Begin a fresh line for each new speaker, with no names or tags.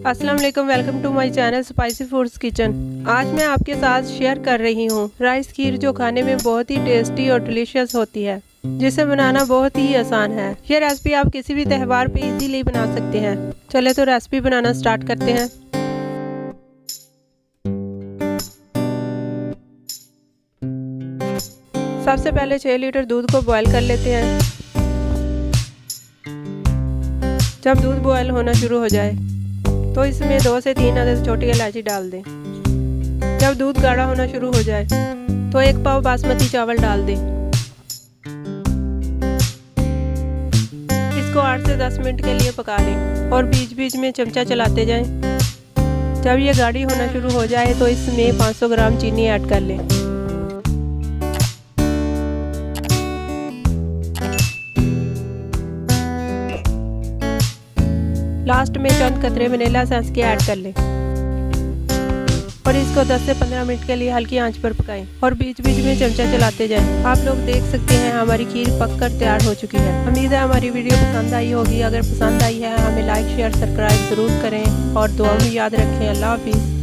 अस्सलाम वालेकुम, welcome to my channel spicy foods kitchen. आज मैं आपके साथ शेयर कर रही हूँ राइस खीर, जो खाने में बहुत ही टेस्टी और डिलीशियस होती है, जिसे बनाना बहुत ही आसान है। ये रेसिपी आप किसी भी त्यौहार पे इजीली बना सकते हैं। चले तो रेसिपी बनाना स्टार्ट करते हैं। सबसे पहले 6 लीटर दूध को बॉयल कर लेते हैं। जब दूध बॉयल होना शुरू हो जाए तो इसमें 2 से 3 अदद छोटी इलायची डाल दें। जब दूध गाढ़ा होना शुरू हो जाए तो 1 पाव बासमती चावल डाल दें। इसको 8 से 10 मिनट के लिए पका लें और बीच बीच में चमचा चलाते जाएं। जब ये गाढ़ी होना शुरू हो जाए तो इसमें 500 ग्राम चीनी ऐड कर लें। लास्ट में चंद कतरे वनीला एसेंस के ऐड कर लें और इसको 10 से 15 मिनट के लिए हल्की आंच पर पकाएं और बीच बीच में चमचा चलाते जाएं। आप लोग देख सकते हैं हमारी खीर पककर तैयार हो चुकी है। उम्मीद है हमारी वीडियो पसंद आई होगी। अगर पसंद आई है हमें लाइक शेयर सब्सक्राइब ज़रूर करें और दुआ में याद रखें। अल्लाह हाफिज़।